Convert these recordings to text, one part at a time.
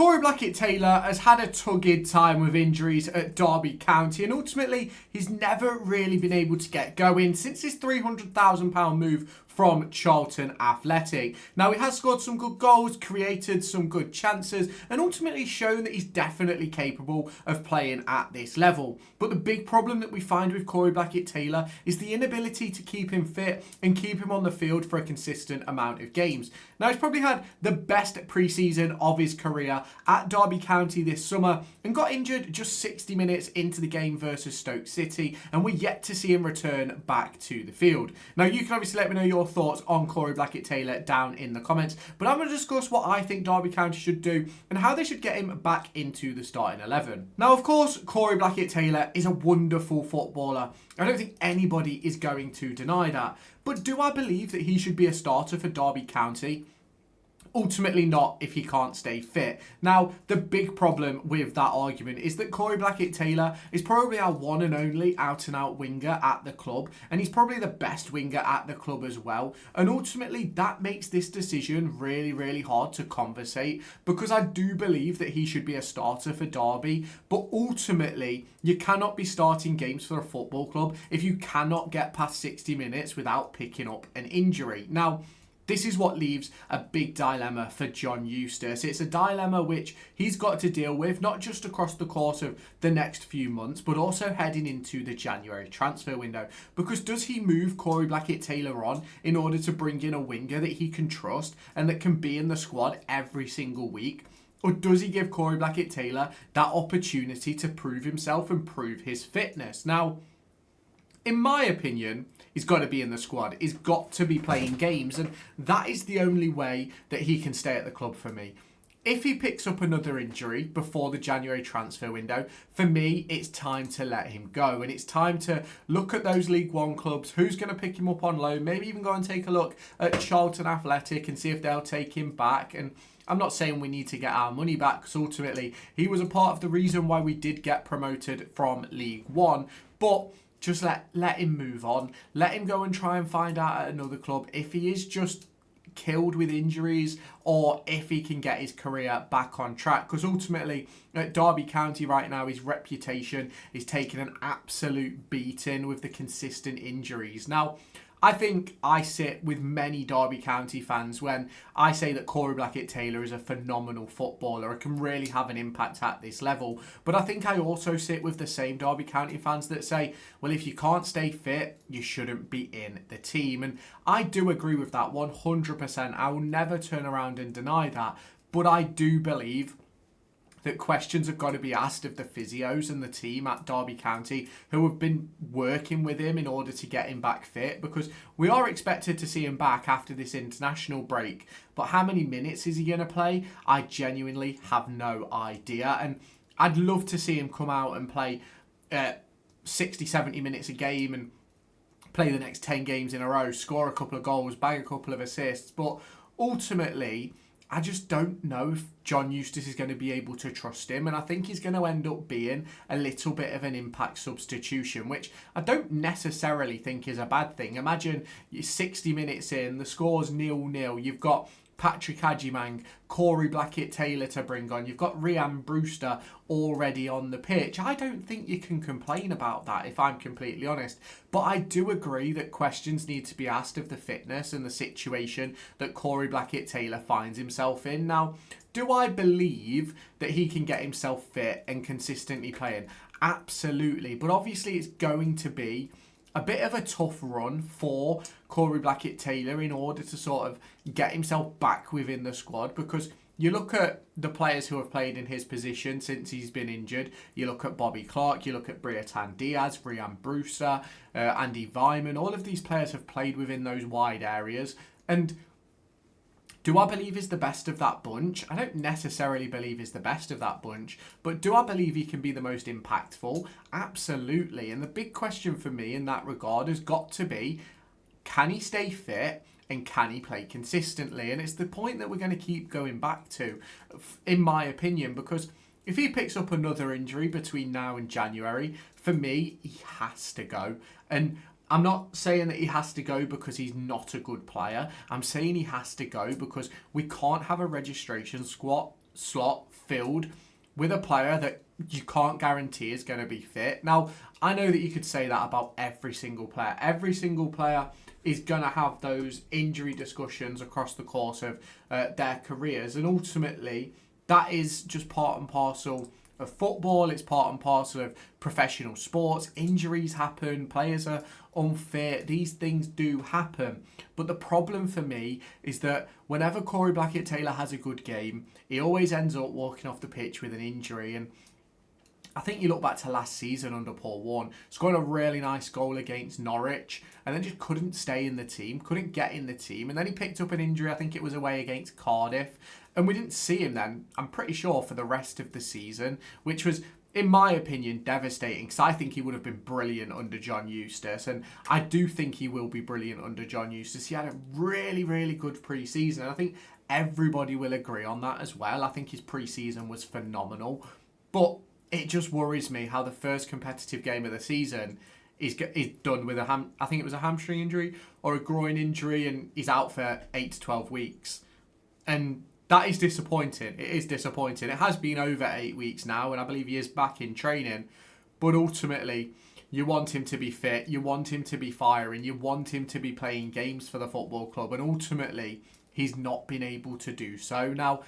Corey Blackett-Taylor has had a tugged time with injuries at Derby County, and ultimately he's never really been able to get going since his £300,000 move from Charlton Athletic. Now, he has scored some good goals, created some good chances, and ultimately shown that he's definitely capable of playing at this level. But the big problem that we find with Corey Blackett-Taylor is the inability to keep him fit and keep him on the field for a consistent amount of games. Now, he's probably had the best pre-season of his career at Derby County this summer and got injured just 60 minutes into the game versus Stoke City, and we're yet to see him return back to the field. Now, you can obviously let me know your thoughts on Corey Blackett-Taylor down in the comments, but I'm going to discuss what I think Derby County should do and how they should get him back into the starting 11. Now, of course, Corey Blackett-Taylor is a wonderful footballer. I don't think anybody is going to deny that. But do I believe that he should be a starter for Derby County? Ultimately not, if he can't stay fit. Now, the big problem with that argument is that Corey Blackett-Taylor is probably our one and only out-and-out winger at the club, and he's probably the best winger at the club as well. And ultimately, that makes this decision really, really hard to conversate, because I do believe that he should be a starter for Derby, but ultimately, you cannot be starting games for a football club if you cannot get past 60 minutes without picking up an injury. Now, this is what leaves a big dilemma for John Eustace. It's a dilemma which he's got to deal with, not just across the course of the next few months, but also heading into the January transfer window. Because does he move Corey Blackett-Taylor on in order to bring in a winger that he can trust and that can be in the squad every single week? Or does he give Corey Blackett-Taylor that opportunity to prove himself and prove his fitness? Now, in my opinion, he's got to be in the squad. He's got to be playing games, and that is the only way that he can stay at the club for me. If he picks up another injury before the January transfer window, for me, it's time to let him go. And it's time to look at those League One clubs, who's going to pick him up on loan, maybe even go and take a look at Charlton Athletic and see if they'll take him back. And I'm not saying we need to get our money back, because ultimately he was a part of the reason why we did get promoted from League One. But just let him move on. Let him go and try and find out at another club if he is just killed with injuries or if he can get his career back on track. Because ultimately, at Derby County right now, his reputation is taking an absolute beating with the consistent injuries. Now, I think I sit with many Derby County fans when I say that Corey Blackett-Taylor is a phenomenal footballer and can really have an impact at this level. But I think I also sit with the same Derby County fans that say, well, if you can't stay fit, you shouldn't be in the team. And I do agree with that 100%. I will never turn around and deny that. But I do believe that questions have got to be asked of the physios and the team at Derby County who have been working with him in order to get him back fit, because we are expected to see him back after this international break. But how many minutes is he going to play? I genuinely have no idea. And I'd love to see him come out and play 60, 70 minutes a game and play the next 10 games in a row, score a couple of goals, bag a couple of assists. But ultimately, I just don't know if John Eustace is going to be able to trust him, and I think he's going to end up being a little bit of an impact substitution, which I don't necessarily think is a bad thing. Imagine you're 60 minutes in, the score's 0-0, you've got Patrick Agyemang, Corey Blackett-Taylor to bring on. You've got Rhian Brewster already on the pitch. I don't think you can complain about that, if I'm completely honest. But I do agree that questions need to be asked of the fitness and the situation that Corey Blackett-Taylor finds himself in. Now, do I believe that he can get himself fit and consistently playing? Absolutely. But obviously it's going to be a bit of a tough run for Corey Blackett-Taylor in order to sort of get himself back within the squad, because you look at the players who have played in his position since he's been injured. You look at Bobby Clark, you look at Briatan Diaz, Rhian Brewster, Andy Vyman. All of these players have played within those wide areas. And do I believe he's the best of that bunch? I don't necessarily believe he's the best of that bunch, but do I believe he can be the most impactful? Absolutely. And the big question for me in that regard has got to be, can he stay fit and can he play consistently? And it's the point that we're going to keep going back to, in my opinion, because if he picks up another injury between now and January, for me, he has to go. And I'm not saying that he has to go because he's not a good player. I'm saying he has to go because we can't have a registration slot filled with a player that you can't guarantee is going to be fit. Now, I know that you could say that about every single player. Every single player is going to have those injury discussions across the course of their careers. And ultimately, that is just part and parcel of football. It's part and parcel of professional sports. Injuries happen. Players are unfit. These things do happen. But the problem for me is that whenever Corey Blackett-Taylor has a good game, he always ends up walking off the pitch with an injury. And I think you look back to last season under Paul Warne, scored a really nice goal against Norwich and then just couldn't stay in the team, couldn't get in the team. And then he picked up an injury, I think it was away against Cardiff. And we didn't see him then, I'm pretty sure, for the rest of the season, which was, in my opinion, devastating because I think he would have been brilliant under John Eustace. And I do think he will be brilliant under John Eustace. He had a really, really good pre-season. And I think everybody will agree on that as well. I think his pre-season was phenomenal. But it just worries me how the first competitive game of the season is done with I think it was a hamstring injury or a groin injury, and he's out for 8 to 12 weeks. And that is disappointing. It is disappointing. It has been over 8 weeks now, and I believe he is back in training. But ultimately, you want him to be fit. You want him to be firing. You want him to be playing games for the football club. And ultimately, he's not been able to do so. Now,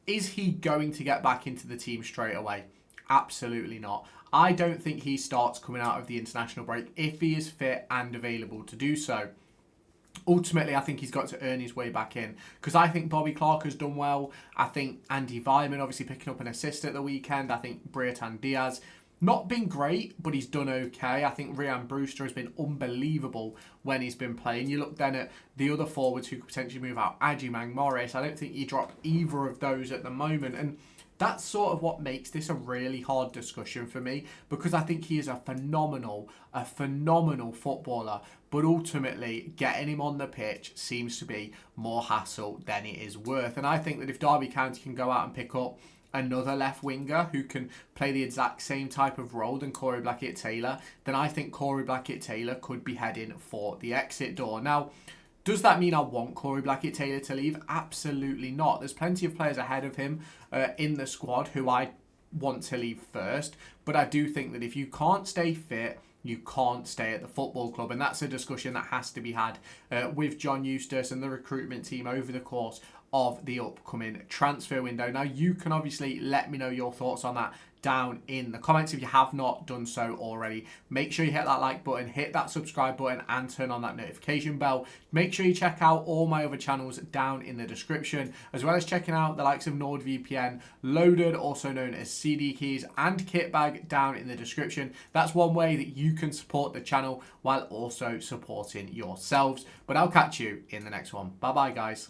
is he going to get back into the team straight away? Absolutely not. I don't think he starts coming out of the international break if he is fit and available to do so. Ultimately, I think he's got to earn his way back in because I think Bobby Clark has done well. I think Andy Weimann obviously picking up an assist at the weekend. I think Brereton Diaz, not been great, but he's done okay. I think Ryan Brewster has been unbelievable when he's been playing. You look then at the other forwards who could potentially move out, Adjumang Morris. I don't think you drop either of those at the moment. And that's sort of what makes this a really hard discussion for me because I think he is a phenomenal footballer. But ultimately, getting him on the pitch seems to be more hassle than it is worth. And I think that if Derby County can go out and pick up another left winger who can play the exact same type of role than Corey Blackett-Taylor, then I think Corey Blackett-Taylor could be heading for the exit door. Now, does that mean I want Corey Blackett-Taylor to leave? Absolutely not. There's plenty of players ahead of him in the squad who I want to leave first. But I do think that if you can't stay fit, you can't stay at the football club. And that's a discussion that has to be had with John Eustace and the recruitment team over the course of the upcoming transfer window. Now, you can obviously let me know your thoughts on that down in the comments if you have not done so already. Make sure you hit that like button, hit that subscribe button, and turn on that notification bell. Make sure you check out all my other channels down in the description, as well as checking out the likes of NordVPN, Loaded, also known as CD Keys, and Kitbag down in the description. That's one way that you can support the channel while also supporting yourselves. But I'll catch you in the next one. Bye bye, guys.